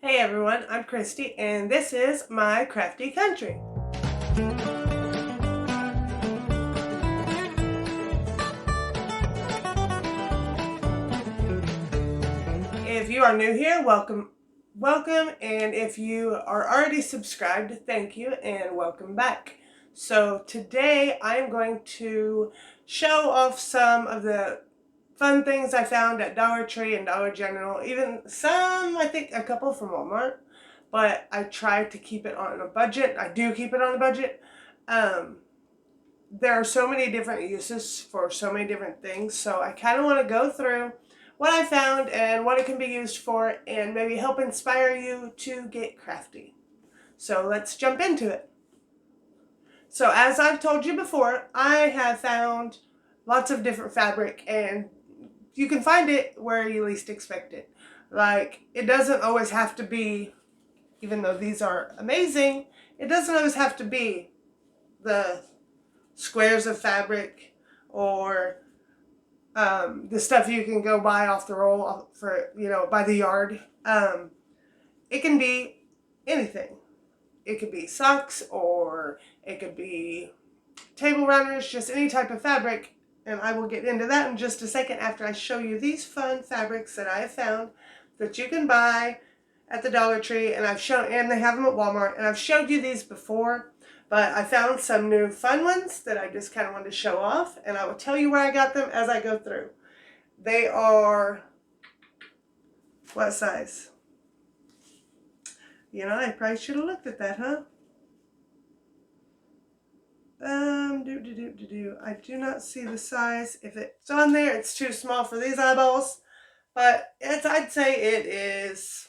Hey everyone, I'm Christy and this is my Crafty Country. If you are new here, welcome, and if you are already subscribed, thank you and welcome back. So today I am going to show off some of the fun things I found at Dollar Tree and Dollar General, even some, I think a couple from Walmart, but I try to keep it on a budget. I do keep it on a budget. There are so many different uses for so many different things, so I kind of want to go through what I found and what it can be used for and maybe help inspire you to get crafty. So let's jump into it. So as I've told you before, I have found lots of different fabric, and you can find it where you least expect it. Like, it doesn't always have to be, even though these are amazing, it doesn't always have to be the squares of fabric or the stuff you can go buy off the roll for, by the yard. It can be anything. It could be socks, or it could be table runners, just any type of fabric. And I will get into that in just a second after I show you these fun fabrics that I have found that you can buy at the Dollar Tree, and they have them at Walmart, and I've showed you these before, but I found some new fun ones that I just kind of wanted to show off, and I will tell you where I got them as I go through. They are, what size? I probably should have looked at that, huh? I do not see the size. If it's on there, it's too small for these eyeballs. But I'd say it's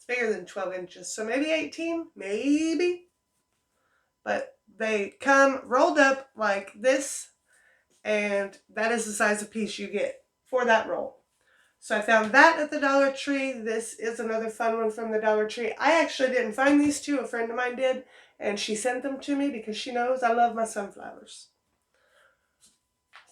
bigger than 12 inches. So maybe 18, maybe. But they come rolled up like this, and that is the size of piece you get for that roll. So I found that at the Dollar Tree. This is another fun one from the Dollar Tree. I actually didn't find these two. A friend of mine did, and she sent them to me because she knows I love my sunflowers.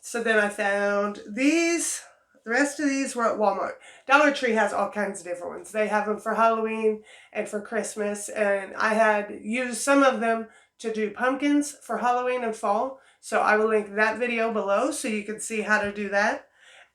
So then I found these. The rest of these were at Walmart. Dollar Tree has all kinds of different ones. They have them for Halloween and for Christmas, and I had used some of them to do pumpkins for Halloween and fall. So I will link that video below so you can see how to do that.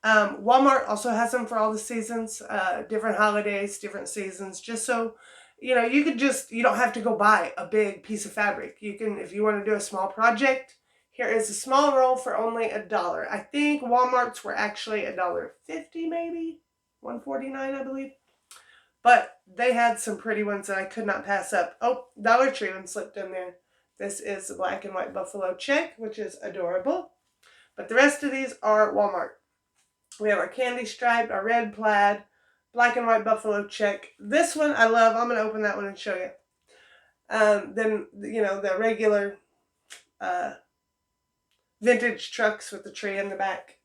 Walmart also has them for all the seasons, different holidays, different seasons, just so, you don't have to go buy a big piece of fabric. You can, if you want to do a small project, here is a small roll for only $1. I think Walmart's were actually $1.50, maybe $1.49, I believe. But they had some pretty ones that I could not pass up. Oh, Dollar Tree one slipped in there. This is the black and white buffalo check, which is adorable. But the rest of these are Walmart. We have our candy striped, our red plaid, black and white buffalo check. This one I love. I'm going to open that one and show you. Then, the regular vintage trucks with the tree in the back.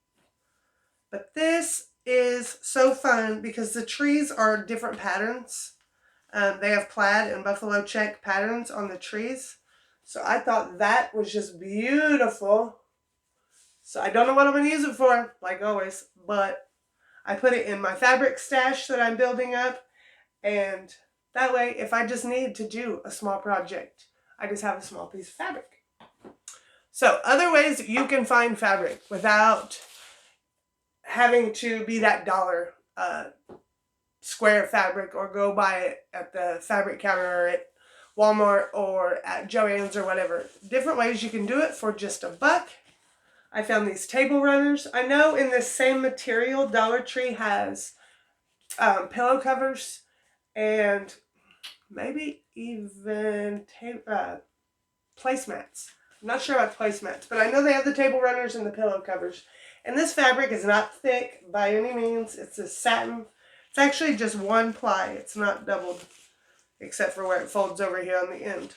But this is so fun because the trees are different patterns. They have plaid and buffalo check patterns on the trees. So I thought that was just beautiful. So I don't know what I'm going to use it for, like always, but I put it in my fabric stash that I'm building up, and that way, if I just need to do a small project, I just have a small piece of fabric. So other ways you can find fabric without having to be that dollar square fabric or go buy it at the fabric counter or at Walmart or at Joann's or whatever. Different ways you can do it for just $1. I found these table runners. I know in this same material, Dollar Tree has pillow covers and maybe even placemats. I'm not sure about the placemats, but I know they have the table runners and the pillow covers. And this fabric is not thick by any means. It's a satin. It's actually just one ply. It's not doubled, except for where it folds over here on the end.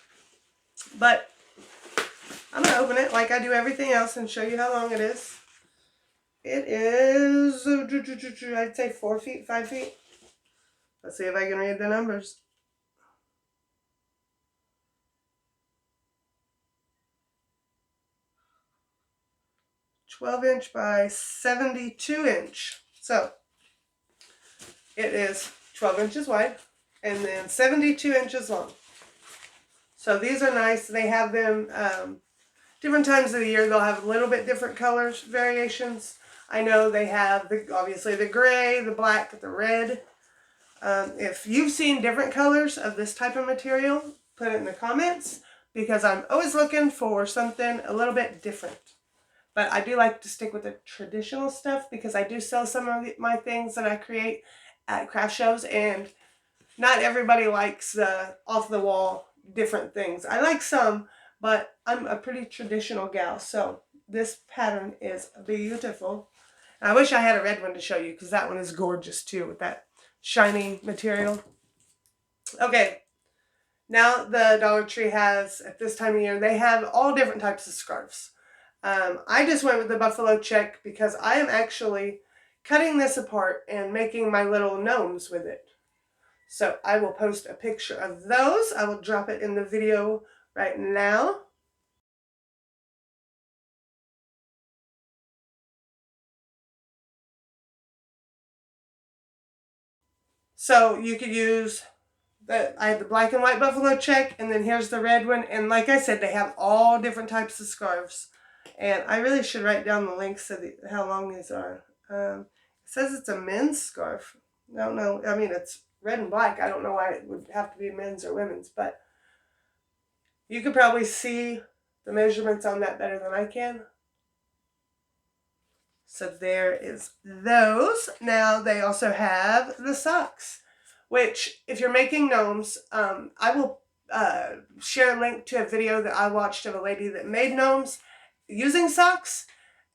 But I'm going to open it like I do everything else and show you how long it is. It is, I'd say 4 feet, 5 feet. Let's see if I can read the numbers. 12-inch by 72-inch. So it is 12 inches wide, and then 72 inches long. So these are nice. They have them different times of the year. They'll have a little bit different colors, variations. I know they have, obviously, the gray, the black, the red. If you've seen different colors of this type of material, put it in the comments, because I'm always looking for something a little bit different. But I do like to stick with the traditional stuff because I do sell some of my things that I create at craft shows, and not everybody likes the off-the-wall different things. I like some, but I'm a pretty traditional gal, so this pattern is beautiful. And I wish I had a red one to show you because that one is gorgeous too with that shiny material. Okay, now the Dollar Tree has, at this time of year, they have all different types of scarves. I just went with the buffalo check because I am actually cutting this apart and making my little gnomes with it. So I will post a picture of those. I will drop it in the video right now. So you could use I have the black and white buffalo check, and then here's the red one. And like I said, they have all different types of scarves. And I really should write down the links of how long these are. It says it's a men's scarf. No, I mean, it's red and black. I don't know why it would have to be men's or women's, but you could probably see the measurements on that better than I can. So there is those. Now they also have the socks, which if you're making gnomes, I will share a link to a video that I watched of a lady that made gnomes using socks.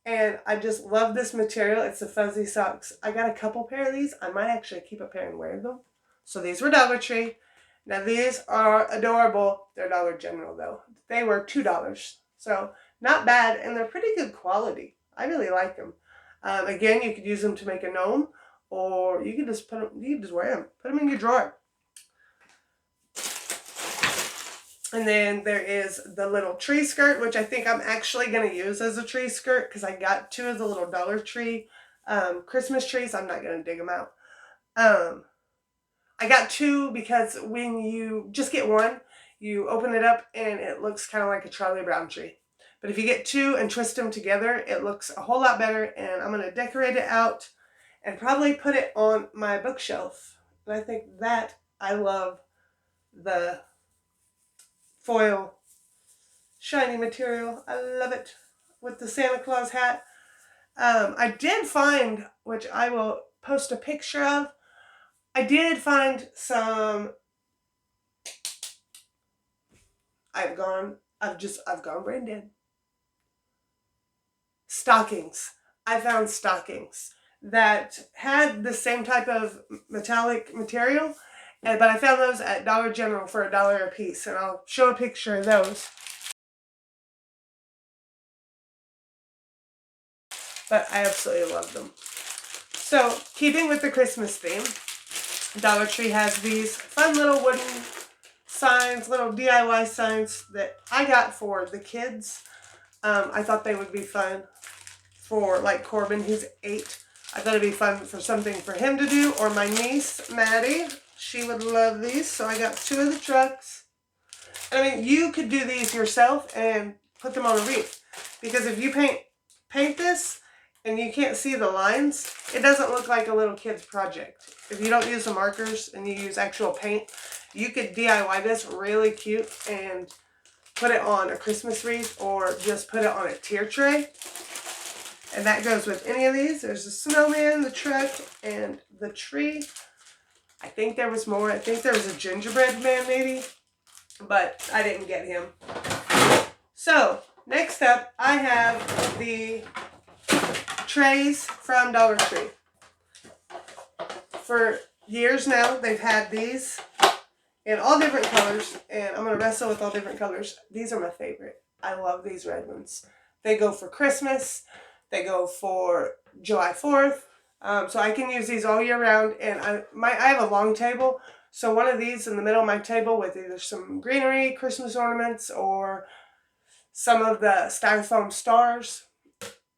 And I just love this material. It's the fuzzy socks. I got a couple pair of these. I might actually keep a pair and wear them. So these were Dollar Tree. Now these are adorable. They're Dollar General though. They were $2. So not bad, and they're pretty good quality. I really like them. Again, you could use them to make a gnome, or you could just put them, you could just wear them. Put them in your drawer. And then there is the little tree skirt, which I think I'm actually going to use as a tree skirt because I got two of the little Dollar Tree Christmas trees. I'm not going to dig them out. I got two because when you just get one, you open it up and it looks kind of like a Charlie Brown tree. But if you get two and twist them together, it looks a whole lot better. And I'm going to decorate it out and probably put it on my bookshelf. And I think that I love the foil shiny material. I love it with the Santa Claus hat. I did find, which I will post a picture of, I did find some, I've gone brain dead. Stockings. I found stockings that had the same type of metallic material, but I found those at Dollar General for $1 a piece, and I'll show a picture of those. But I absolutely love them. So, keeping with the Christmas theme, Dollar Tree has these fun little wooden signs, little DIY signs that I got for the kids. I thought they would be fun for, like, Corbin, he's 8. I thought it'd be fun for something for him to do, or my niece, Maddie. She would love these, so I got 2 of the trucks. And I mean, you could do these yourself and put them on a wreath. Because if you paint this and you can't see the lines, it doesn't look like a little kid's project. If you don't use the markers and you use actual paint, you could DIY this really cute and put it on a Christmas wreath or just put it on a tier tray. And that goes with any of these. There's the snowman, the truck, and the tree. I think there was more. I think there was a gingerbread man maybe, but I didn't get him. So, next up, I have the trays from Dollar Tree. For years now, they've had these in all different colors, and I'm going to wrestle with all different colors. These are my favorite. I love these red ones. They go for Christmas. They go for July 4th. So I can use these all year round. And I have a long table. So one of these in the middle of my table with either some greenery, Christmas ornaments, or some of the styrofoam stars.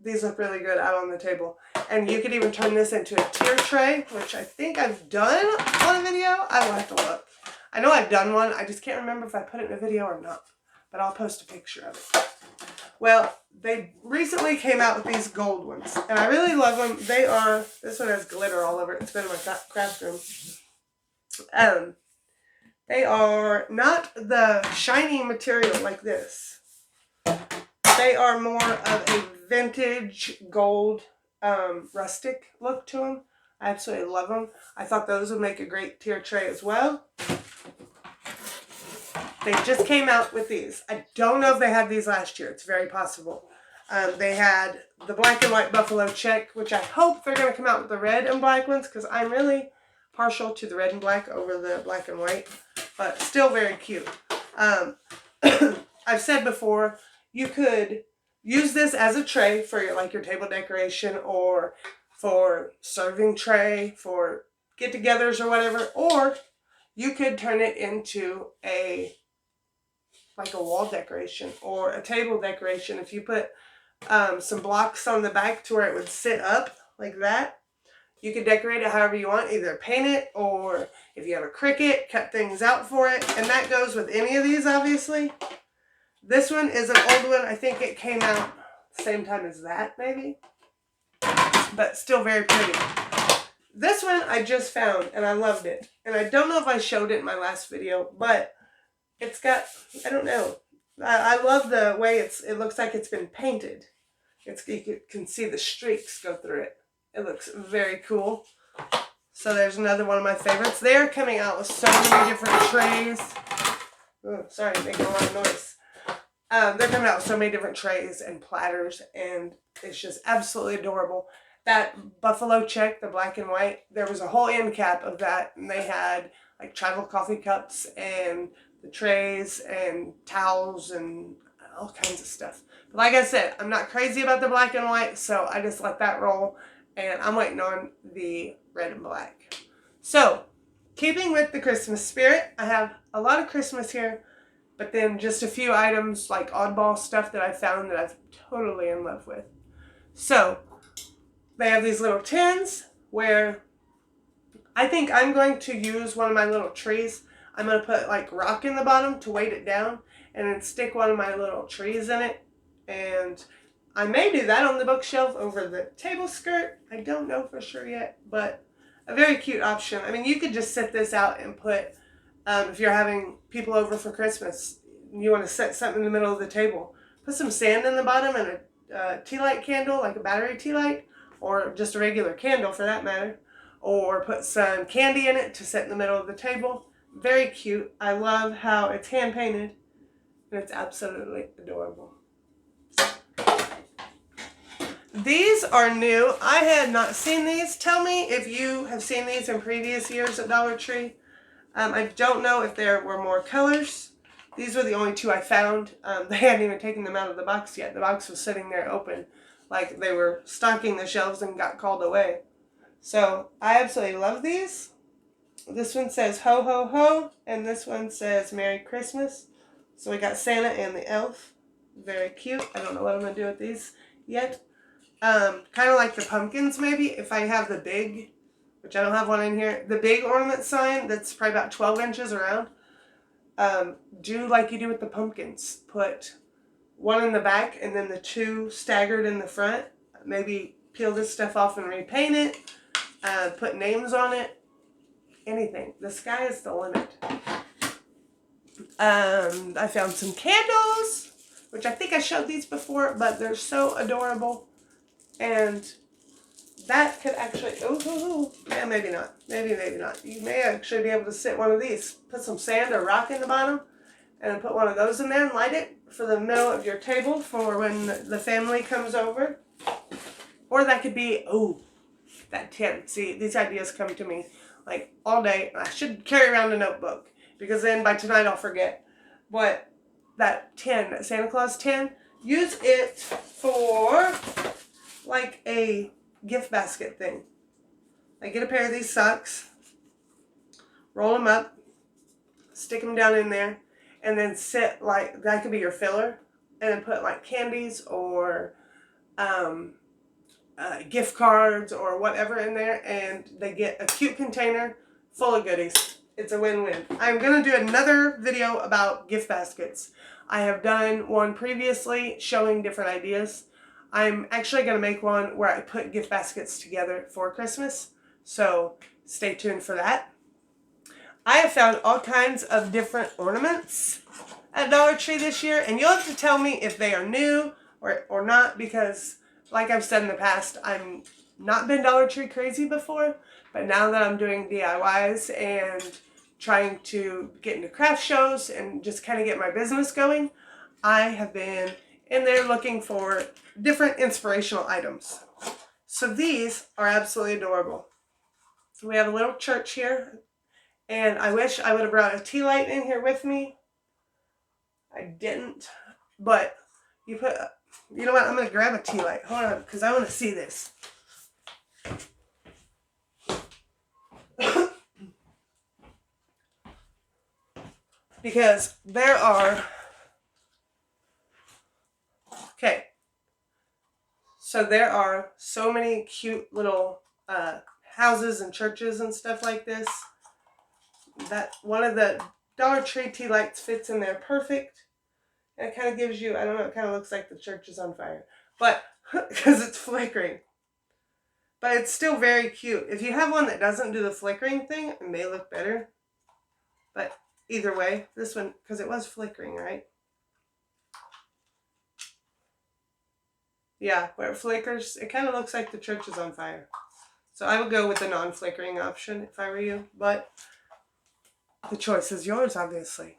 These look really good out on the table. And you could even turn this into a tier tray, which I think I've done on a video. I will have to look. I know I've done one. I just can't remember if I put it in a video or not. But I'll post a picture of it. Well, they recently came out with these gold ones. And I really love them. They are, this one has glitter all over it. It's been in my craft room. They are not the shiny material like this. They are more of a vintage gold rustic look to them. I absolutely love them. I thought those would make a great tier tray as well. They just came out with these. I don't know if they had these last year. It's very possible. They had the black and white buffalo check, which I hope they're going to come out with the red and black ones, because I'm really partial to the red and black over the black and white, but still very cute. I've said before, you could use this as a tray for your table decoration, or for serving tray for get-togethers or whatever, or you could turn it into a wall decoration or a table decoration. If you put some blocks on the back to where it would sit up like that, you can decorate it however you want, either paint it, or if you have a Cricut, cut things out for it. And that goes with any of these, obviously. This one is an old one. I think it came out the same time as that, maybe. But still very pretty. This one I just found, and I loved it. And I don't know if I showed it in my last video, but it's got, I don't know. I love the way it looks like it's been painted. You can see the streaks go through it. It looks very cool. So there's another one of my favorites. They're coming out with so many different trays. Oh, sorry, making a lot of noise. They're coming out with so many different trays and platters, and it's just absolutely adorable. That buffalo check, the black and white, there was a whole end cap of that, and they had like travel coffee cups and the trays and towels and all kinds of stuff. But like I said, I'm not crazy about the black and white, so I just let that roll, and I'm waiting on the red and black. So, keeping with the Christmas spirit, I have a lot of Christmas here, but then just a few items like oddball stuff that I found that I'm totally in love with. So, they have these little tins where I think I'm going to use one of my little trees. I'm going to put like rock in the bottom to weight it down, and then stick one of my little trees in it. And I may do that on the bookshelf over the table skirt. I don't know for sure yet, but a very cute option. I mean, you could just set this out and put, if you're having people over for Christmas, you want to set something in the middle of the table, put some sand in the bottom and a tea light candle, like a battery tea light, or just a regular candle for that matter, or put some candy in it to set in the middle of the table. Very cute. I love how it's hand painted, and it's absolutely adorable. These are new. I had not seen these. Tell me if you have seen these in previous years at Dollar Tree. I don't know if there were more colors. These were the only two I found. They hadn't even taken them out of the box yet. The box was sitting there open, like they were stocking the shelves and got called away. So I absolutely love these. This one says ho ho ho, and this one says Merry Christmas. So we got Santa and the elf. Very cute. I don't know what I'm going to do with these yet. Kind of like the pumpkins maybe, if I have the big, which I don't have one in here, the big ornament sign that's probably about 12 inches around. Do like you do with the pumpkins. Put one in the back and then the two staggered in the front. Maybe peel this stuff off and repaint it. Put names on it. Anything. The sky is the limit. I found some candles, which I think I showed these before, but they're so adorable. And that could actually, yeah, maybe not. Maybe not. You may actually be able to sit one of these. Put some sand or rock in the bottom, and then put one of those in there and light it for the middle of your table for when the family comes over. Or that could be, that tin. See, these ideas come to me like all day. I should carry around a notebook, because then by tonight I'll forget. But that tin, that Santa Claus tin, use it for like a gift basket thing. Like get a pair of these socks, roll them up, stick them down in there, and then sit like, that could be your filler, and then put like candies or gift cards or whatever in there, and they get a cute container full of goodies. It's a win-win. I'm going to do another video about gift baskets. I have done one previously showing different ideas. I'm actually going to make one where I put gift baskets together for Christmas, so stay tuned for that. I have found all kinds of different ornaments at Dollar Tree this year, and you'll have to tell me if they are new or not, because like I've said in the past, I'm not been Dollar Tree crazy before, but now that I'm doing DIYs and trying to get into craft shows and just kind of get my business going, I have been in there looking for different inspirational items. So these are absolutely adorable. We have a little church here, and I wish I would have brought a tea light in here with me. I didn't, but you know what, I'm going to grab a tea light. Hold on, because I want to see this. Because there are, okay, so there are so many cute little houses and churches and stuff like this, that one of the Dollar Tree tea lights fits in there perfect. And it kind of gives you, I don't know, it kind of looks like the church is on fire, but because it's flickering. But it's still very cute. If you have one that doesn't do the flickering thing, it may look better. But either way, this one, because it was flickering, right? Yeah, where it flickers, it kind of looks like the church is on fire. So I would go with the non-flickering option if I were you, but the choice is yours, obviously.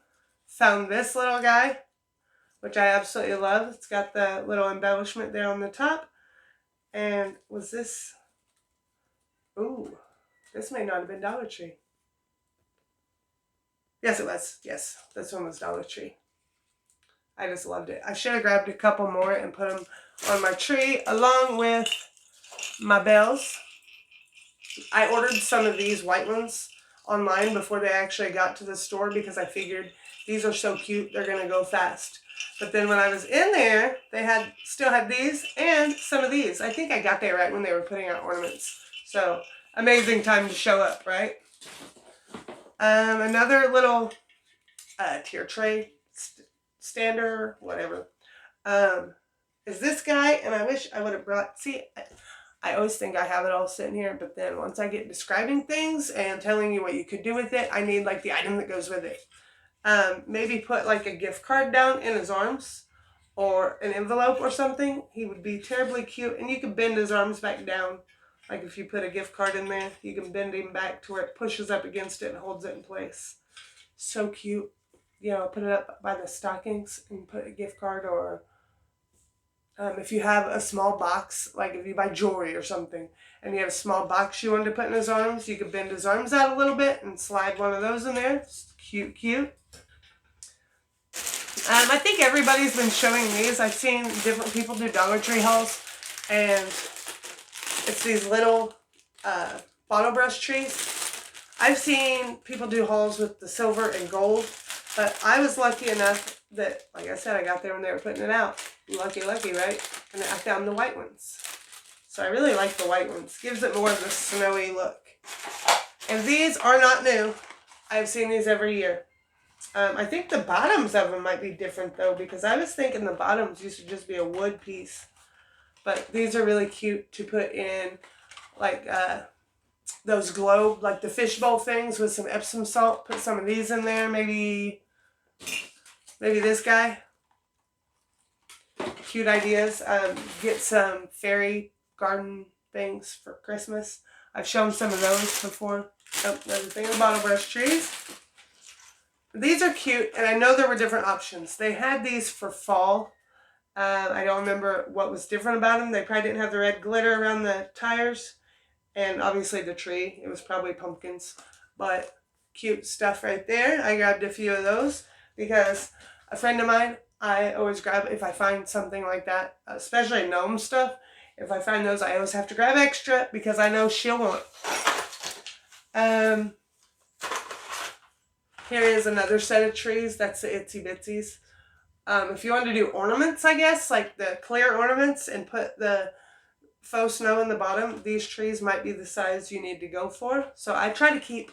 Found this little guy, which I absolutely love. It's got the little embellishment there on the top. And was this, ooh, this may not have been Dollar Tree. Yes, it was. Yes, this one was Dollar Tree. I just loved it. I should have grabbed a couple more and put them on my tree along with my bells. I ordered some of these white ones online before they actually got to the store because I figured these are so cute, they're going to go fast. But then when I was in there, they still had these and some of these. I think I got there right when they were putting out ornaments. So, amazing time to show up, right? Another little tier tray stander, whatever, is this guy. And I wish I would have brought, see, I always think I have it all sitting here, but then once I get describing things and telling you what you could do with it, I need like the item that goes with it. Maybe put like a gift card down in his arms or an envelope or something. He would be terribly cute, and you can bend his arms back down. Like if you put a gift card in there, you can bend him back to where it pushes up against it and holds it in place. So cute. You know, put it up by the stockings and put a gift card, or if you have a small box, like if you buy jewelry or something, and you have a small box you want to put in his arms, you could bend his arms out a little bit and slide one of those in there. It's cute, cute. I think everybody's been showing these. I've seen different people do Dollar Tree hauls, and it's these little bottle brush trees. I've seen people do hauls with the silver and gold, but I was lucky enough that, like I said, I got there when they were putting it out. Lucky, lucky, right? And I found the white ones. So I really like the white ones. Gives it more of the snowy look. And these are not new. I've seen these every year. I think the bottoms of them might be different though, because I was thinking the bottoms used to just be a wood piece. But these are really cute to put in, like those globe, like the fishbowl things with some Epsom salt. Put some of these in there. Maybe this guy. Cute ideas. Get some fairy garden things for Christmas. I've shown some of those before. Oh, another thing, the bottle brush trees. These are cute, and I know there were different options. They had these for fall. I don't remember what was different about them. They probably didn't have the red glitter around the tires. And obviously the tree. It was probably pumpkins. But cute stuff right there. I grabbed a few of those because a friend of mine, I always grab if I find something like that, especially gnome stuff. If I find those, I always have to grab extra because I know she'll want. Here is another set of trees. That's the Itsy Bitsies. If you want to do ornaments, I guess, like the clear ornaments and put the faux snow in the bottom, these trees might be the size you need to go for. So I try to keep,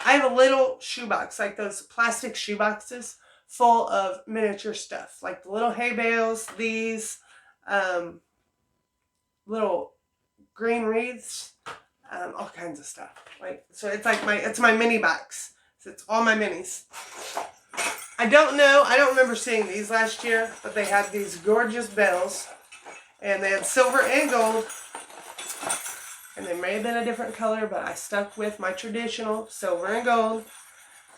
I have a little shoebox, like those plastic shoeboxes full of miniature stuff, like the little hay bales, these little green wreaths, all kinds of stuff. Like, so it's like it's my mini box. So it's all my minis. I don't remember seeing these last year, but they had these gorgeous bells, and they had silver and gold, and they may have been a different color, but I stuck with my traditional silver and gold.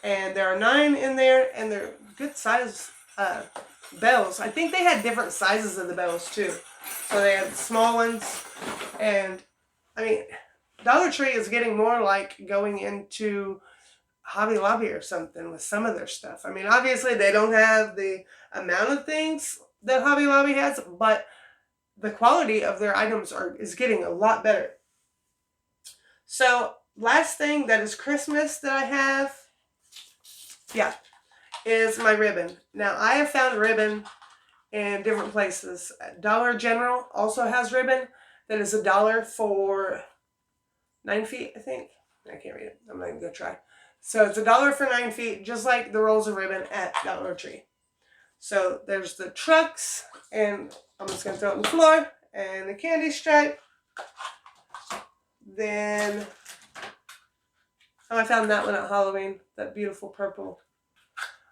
And there are 9 in there, and they're good size bells. I think they had different sizes of the bells too. So they had small ones, and I mean, Dollar Tree is getting more like going into Hobby Lobby or something with some of their stuff. I mean, obviously they don't have the amount of things that Hobby Lobby has, but the quality of their items is getting a lot better. So last thing that is Christmas that I have, is my ribbon. Now I have found ribbon in different places. Dollar General also has ribbon that is $1 for 9 feet, I think. I can't read it. I'm not even going to try. So it's $1 for 9 feet, just like the rolls of ribbon at Dollar Tree. So there's the trucks, and I'm just going to throw it on the floor, and the candy stripe. Then, I found that one at Halloween, that beautiful purple.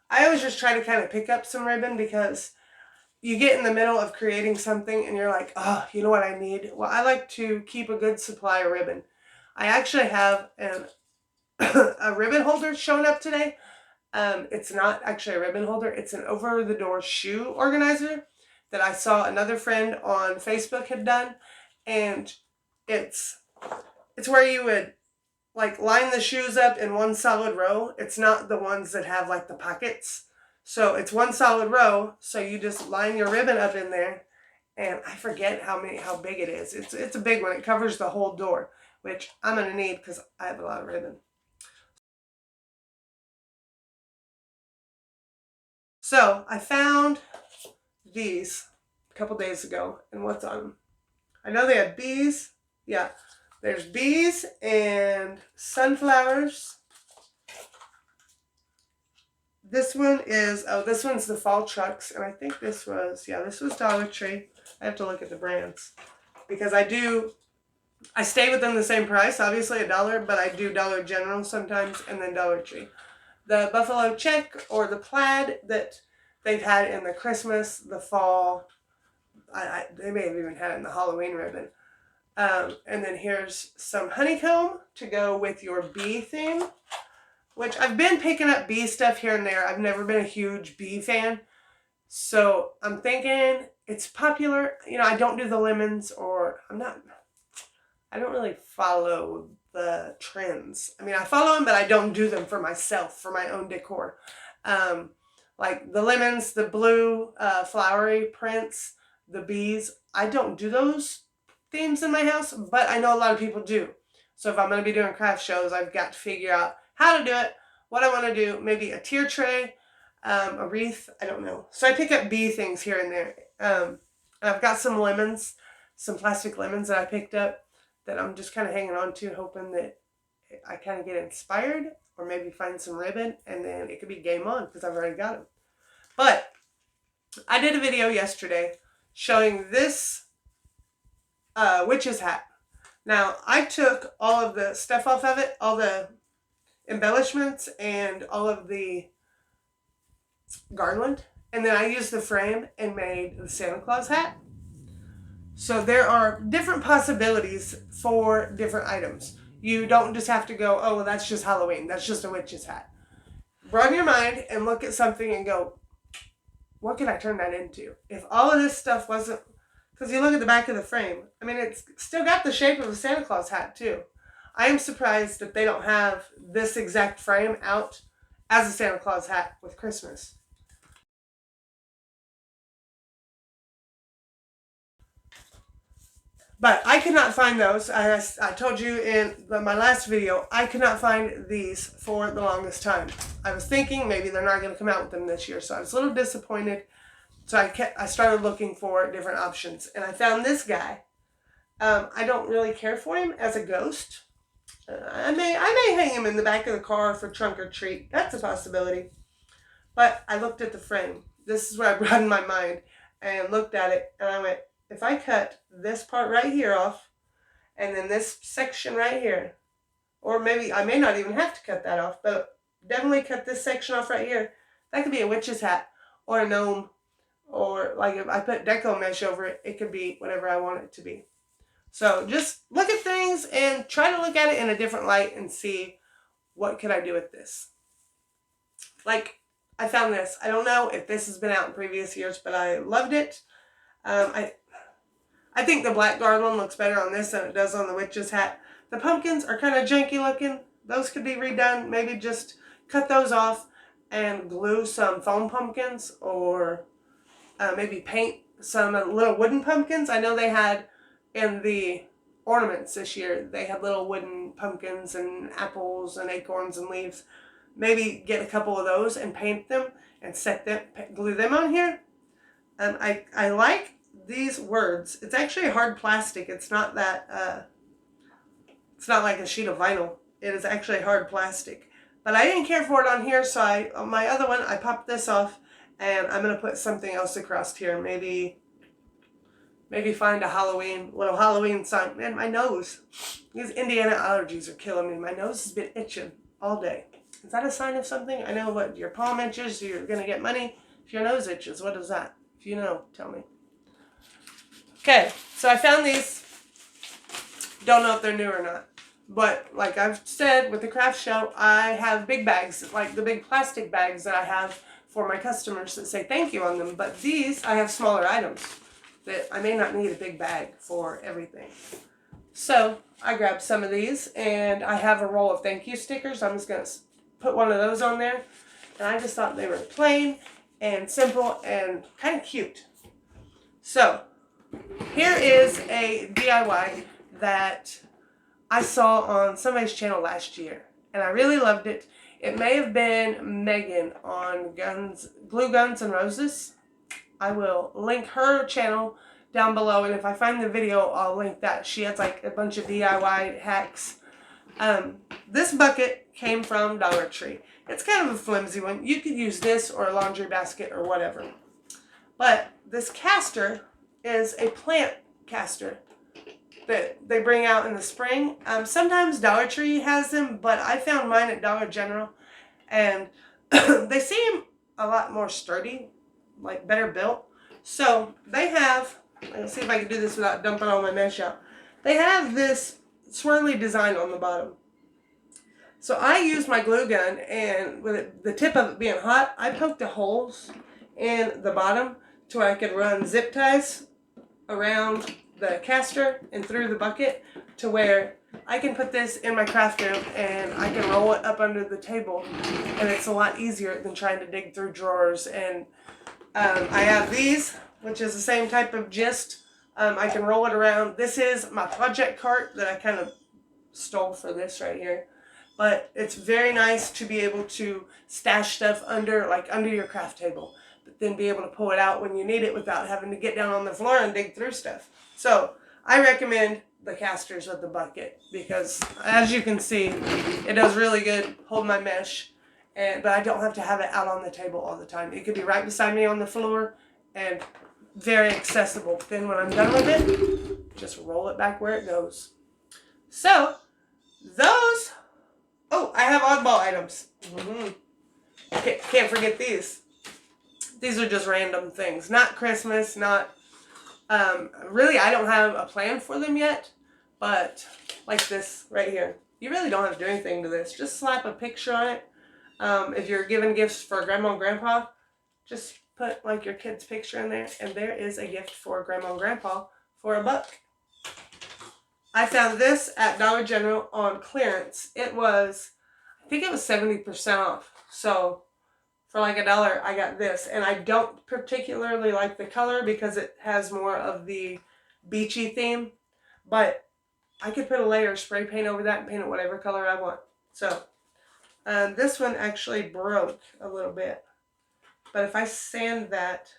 I always just try to kind of pick up some ribbon because you get in the middle of creating something and you're like, oh, you know what I need? Well, I like to keep a good supply of ribbon. I actually have a ribbon holder showing up today. It's not actually a ribbon holder. It's an over-the-door shoe organizer that I saw another friend on Facebook had done. And it's where you would like line the shoes up in one solid row. It's not the ones that have like the pockets. So it's one solid row. So you just line your ribbon up in there. And I forget how big it is. It's a big one. It covers the whole door, which I'm going to need because I have a lot of ribbon. So I found these a couple days ago, and what's on them? I know they had bees. Yeah, there's bees and sunflowers. This one is, this one's the fall trucks, and I think this was Dollar Tree. I have to look at the brands because I stay within the same price, obviously $1, but I do Dollar General sometimes and then Dollar Tree. The buffalo check or the plaid that they've had in the Christmas, the fall, they may have even had it in the Halloween ribbon. And then here's some honeycomb to go with your bee theme, which I've been picking up bee stuff here and there. I've never been a huge bee fan. So I'm thinking it's popular. You know, I don't do the lemons, or I don't really follow the trends. I mean, I follow them, but I don't do them for myself, for my own decor. Like the lemons, the blue flowery prints, the bees. I don't do those themes in my house, but I know a lot of people do. So if I'm going to be doing craft shows, I've got to figure out how to do it, what I want to do, maybe a tier tray, a wreath, I don't know. So I pick up bee things here and there. And I've got some lemons, some plastic lemons that I picked up that I'm just kind of hanging on to, hoping that I kind of get inspired or maybe find some ribbon, and then it could be game on because I've already got them. But I did a video yesterday showing this witch's hat. Now, I took all of the stuff off of it, all the embellishments and all of the garland, and then I used the frame and made the Santa Claus hat. So there are different possibilities for different items. You don't just have to go, oh, well, that's just Halloween. That's just a witch's hat. Run your mind and look at something and go, what could I turn that into? If all of this stuff wasn't, because you look at the back of the frame, I mean, it's still got the shape of a Santa Claus hat too. I am surprised that they don't have this exact frame out as a Santa Claus hat with Christmas. But I could not find those. I told you in my last video, I could not find these for the longest time. I was thinking maybe they're not going to come out with them this year, so I was a little disappointed. So I started looking for different options, and I found this guy I don't really care for him as a ghost. I may hang him in the back of the car for trunk or treat. That's a possibility. But I looked at the frame. This is what I brought in my mind and looked at it, and I went, if I cut this part right here off, and then this section right here, or maybe I may not even have to cut that off, but definitely cut this section off right here. That could be a witch's hat or a gnome, or like if I put deco mesh over it, it could be whatever I want it to be. So just look at things and try to look at it in a different light and see what could I do with this. Like, I found this. I don't know if this has been out in previous years, but I loved it. I think the black garland looks better on this than it does on the witch's hat. The pumpkins are kind of janky looking. Those could be redone. Maybe just cut those off and glue some foam pumpkins, or maybe paint some little wooden pumpkins. I know they had in the ornaments this year, they had little wooden pumpkins and apples and acorns and leaves. Maybe get a couple of those and paint them and glue them on here. I like these words. It's actually hard plastic. It's not that, it's not like a sheet of vinyl. It is actually hard plastic. But I didn't care for it on here, so on my other one, I popped this off, and I'm going to put something else across here. Maybe find a little Halloween sign. Man, my nose. These Indiana allergies are killing me. My nose has been itching all day. Is that a sign of something? I know what your palm itches, you're going to get money. If your nose itches, what is that? If you know, tell me. Okay, so I found these. Don't know if they're new or not. But like I've said with the craft show, I have big bags, like the big plastic bags that I have for my customers that say thank you on them. But these, I have smaller items that I may not need a big bag for everything. So I grabbed some of these, and I have a roll of thank you stickers. I'm just going to put one of those on there. And I just thought they were plain and simple and kind of cute. So here is a DIY that I saw on somebody's channel last year, and I really loved it. It may have been Megan on Glue Guns and Roses. I will link her channel down below, and if I find the video, I'll link that. She has like a bunch of DIY hacks. This bucket came from Dollar Tree. It's kind of a flimsy one. You could use this or a laundry basket or whatever. But this caster is a plant caster that they bring out in the spring. Sometimes Dollar Tree has them, but I found mine at Dollar General, and they seem a lot more sturdy, like better built. So they have, let's see if I can do this without dumping all my mesh out. They have this swirly design on the bottom. So I used my glue gun, and with the tip of it being hot, I poked the holes in the bottom to where I could run zip ties around the caster and through the bucket to where I can put this in my craft room and I can roll it up under the table, and it's a lot easier than trying to dig through drawers. And I have these, which is the same type of gist. I can roll it around. This is my project cart that I kind of stole for this right here. But it's very nice to be able to stash stuff under your craft table, but then be able to pull it out when you need it without having to get down on the floor and dig through stuff. So I recommend the casters with the bucket because, as you can see, it does really good hold my mesh, but I don't have to have it out on the table all the time. It could be right beside me on the floor and very accessible. Then when I'm done with it, just roll it back where it goes. So those. Oh, I have oddball items. Can't forget these. These are just random things. Not Christmas, not... really, I don't have a plan for them yet, but like this right here. You really don't have to do anything to this. Just slap a picture on it. If you're giving gifts for Grandma and Grandpa, just put like your kid's picture in there, and there is a gift for Grandma and Grandpa for $1. I found this at Dollar General on clearance. It was, I think it was 70% off. So for like $1, I got this. And I don't particularly like the color because it has more of the beachy theme. But I could put a layer of spray paint over that and paint it whatever color I want. So this one actually broke a little bit. But if I sand that,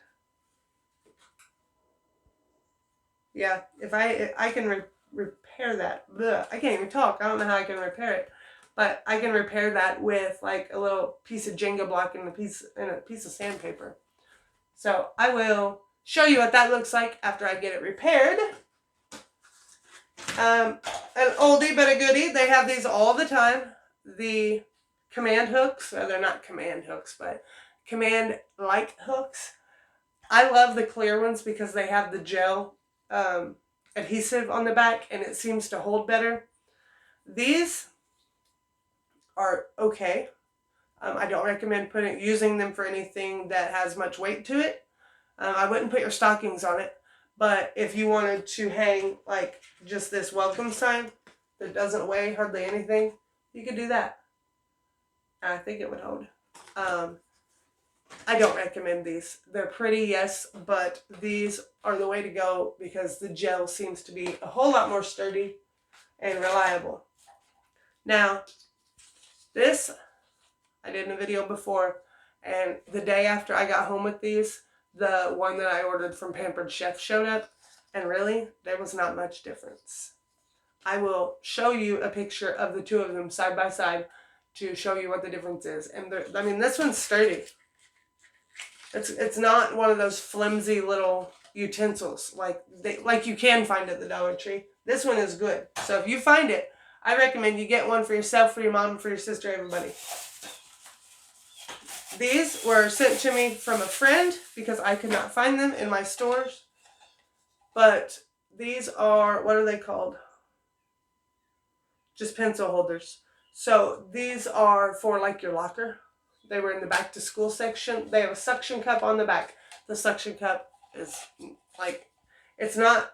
Yeah, if I can repair that. Blech, I can't even talk. I don't know how I can repair it, but I can repair that with like a little piece of Jenga block and a piece of sandpaper. So I will show you what that looks like after I get it repaired. An oldie but a goodie. They have these all the time. The command hooks. Well, they're not command hooks, but command-like hooks. I love the clear ones because they have the gel adhesive on the back and it seems to hold better. These are okay. I don't recommend using them for anything that has much weight to it. I wouldn't put your stockings on it, but if you wanted to hang like just this welcome sign that doesn't weigh hardly anything, you could do that. I think it would hold. I don't recommend these. They're pretty, yes, but these are the way to go because the gel seems to be a whole lot more sturdy and reliable. Now, this I did in a video before, and the day after I got home with these, the one that I ordered from Pampered Chef showed up, and really, there was not much difference. I will show you a picture of the two of them side by side to show you what the difference is. And I mean, this one's sturdy. It's not one of those flimsy little utensils like you can find at the Dollar Tree. This one is good. So if you find it, I recommend you get one for yourself, for your mom, for your sister, everybody. These were sent to me from a friend because I could not find them in my stores. But these are, what are they called? Just pencil holders. So these are for like your locker. They were in the back to school section. They have a suction cup on the back. The suction cup is like, it's not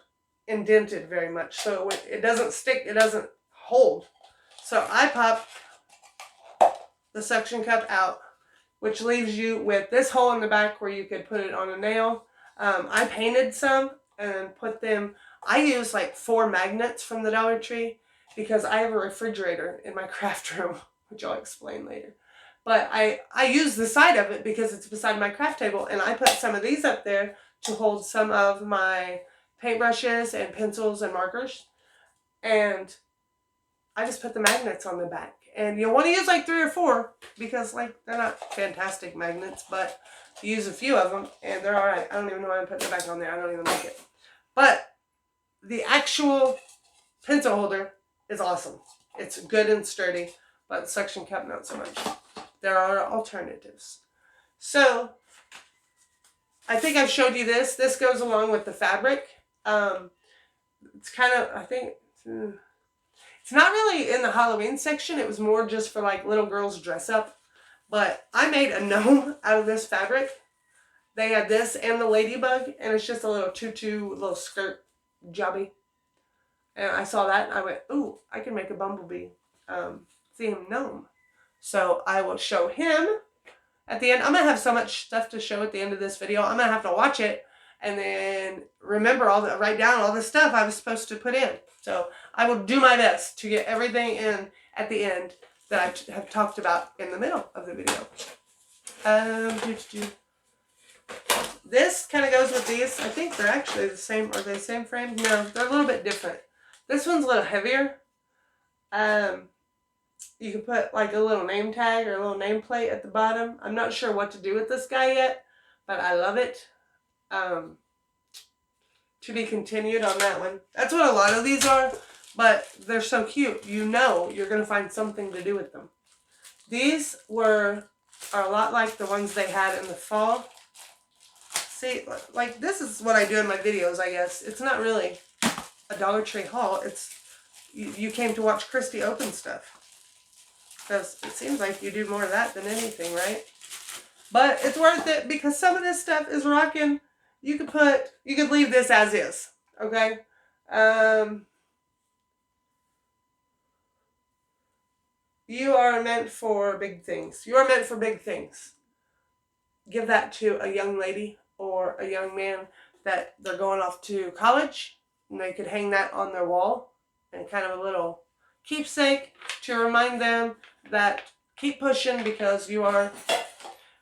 indented very much. So it doesn't stick, it doesn't hold. So I pop the suction cup out, which leaves you with this hole in the back where you could put it on a nail. I painted some and put them, I use like 4 magnets from the Dollar Tree because I have a refrigerator in my craft room, which I'll explain later. But I use the side of it because it's beside my craft table, and I put some of these up there to hold some of my paintbrushes and pencils and markers. And I just put the magnets on the back. And you'll want to use like 3 or 4 because like they're not fantastic magnets, but you use a few of them and they're alright. I don't even know why I'm putting it back on there. I don't even like it. But the actual pencil holder is awesome. It's good and sturdy, but the suction cup not so much. There are alternatives. So I think I've showed you this. This goes along with the fabric. It's kind of, I think, it's not really in the Halloween section. It was more just for like little girls dress up. But I made a gnome out of this fabric. They had this and the ladybug, and it's just a little tutu, little skirt jobby. And I saw that and I went, ooh, I can make a bumblebee themed gnome. So I will show him at the end. I'm going to have so much stuff to show at the end of this video. I'm going to have to watch it and then write down all the stuff I was supposed to put in. So I will do my best to get everything in at the end that I have talked about in the middle of the video. This kind of goes with these. I think they're actually the same. Are they the same frame? No, they're a little bit different. This one's a little heavier. You can put like a little name tag or a little nameplate at the bottom. I'm not sure what to do with this guy yet, but I love it. To be continued on that one. That's what a lot of these are, but they're so cute. You know you're going to find something to do with them. These are a lot like the ones they had in the fall. See, like this is what I do in my videos, I guess. It's not really a Dollar Tree haul. It's you came to watch Christy open stuff. Because it seems like you do more of that than anything, right? But it's worth it because some of this stuff is rocking. You could leave this as is, okay? You are meant for big things. You are meant for big things. Give that to a young lady or a young man that they're going off to college, and they could hang that on their wall and kind of a little keepsake to remind them that keep pushing because you are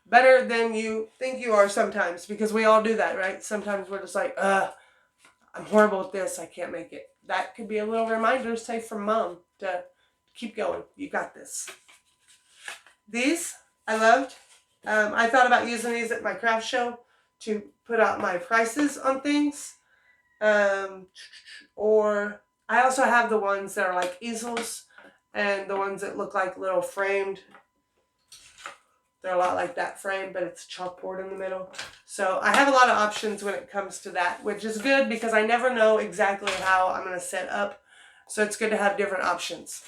better than you think you are sometimes, because we all do that, right? Sometimes we're just like, I I'm horrible at this, I can't make it. That could be a little reminder, say, from Mom to keep going. You got this. These I loved. I thought about using these at my craft show to put out my prices on things. Or I also have the ones that are like easels and the ones that look like little framed. They're a lot like that frame, but it's chalkboard in the middle. So I have a lot of options when it comes to that, which is good because I never know exactly how I'm going to set up. So it's good to have different options.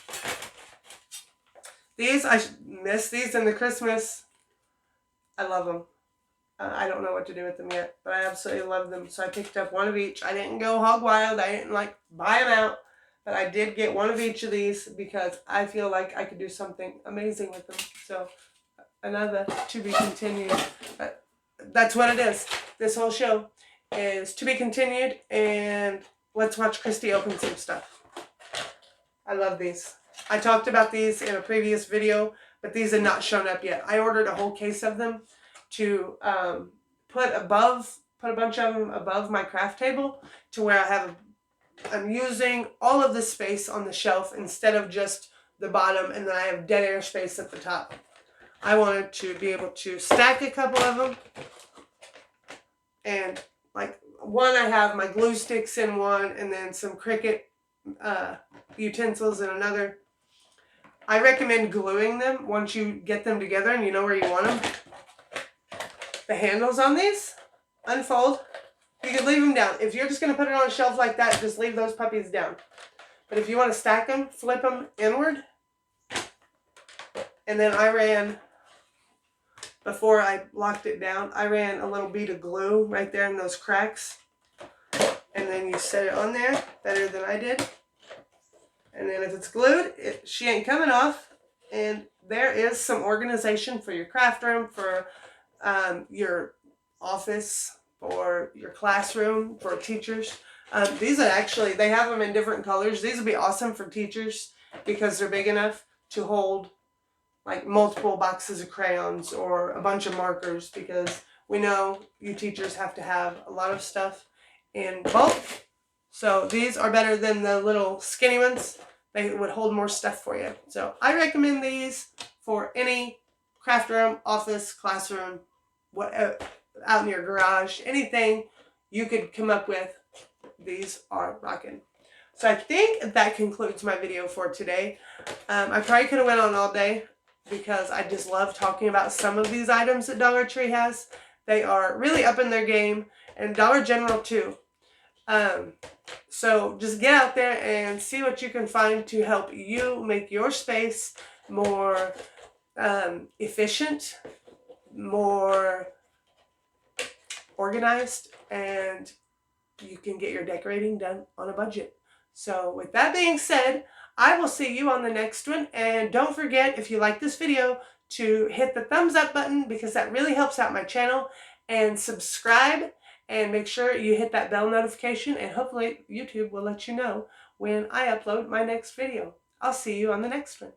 These, I miss these in the Christmas. I love them. I don't know what to do with them yet, but I absolutely love them. So I picked up one of each. I didn't go hog wild. I didn't like buy them out, but I did get one of each of these because I feel like I could do something amazing with them. So another to be continued. But that's what it is. This whole show is to be continued, and let's watch Christy open some stuff. I love these. I talked about these in a previous video, but these have not shown up yet. I ordered a whole case of them to put a bunch of them above my craft table to where I'm using all of the space on the shelf instead of just the bottom, and then I have dead air space at the top. I wanted to be able to stack a couple of them, and like one I have my glue sticks in one, and then some Cricut utensils in another. I recommend gluing them once you get them together and you know where you want them. The handles on these unfold. You can leave them down. If you're just going to put it on a shelf like that, just leave those puppies down. But if you want to stack them, flip them inward. And then I ran, before I locked it down, I ran a little bead of glue right there in those cracks. And then you set it on there better than I did. And then if it's glued, she ain't coming off. And there is some organization for your craft room, for your office, or your classroom, for teachers. These are actually, they have them in different colors. These would be awesome for teachers because they're big enough to hold like multiple boxes of crayons or a bunch of markers, because we know you teachers have to have a lot of stuff in bulk. So these are better than the little skinny ones. They would hold more stuff for you. So I recommend these for any craft room, office, classroom, what, out in your garage, anything you could come up with. These are rocking. So I think that concludes my video for today. I probably could have went on all day because I just love talking about some of these items that Dollar Tree has. They are really up in their game, and Dollar General too. So just get out there and see what you can find to help you make your space more efficient, more organized, and you can get your decorating done on a budget. So with that being said, I will see you on the next one. And don't forget, if you like this video, to hit the thumbs up button because that really helps out my channel, and subscribe. And make sure you hit that bell notification, and hopefully YouTube will let you know when I upload my next video. I'll see you on the next one.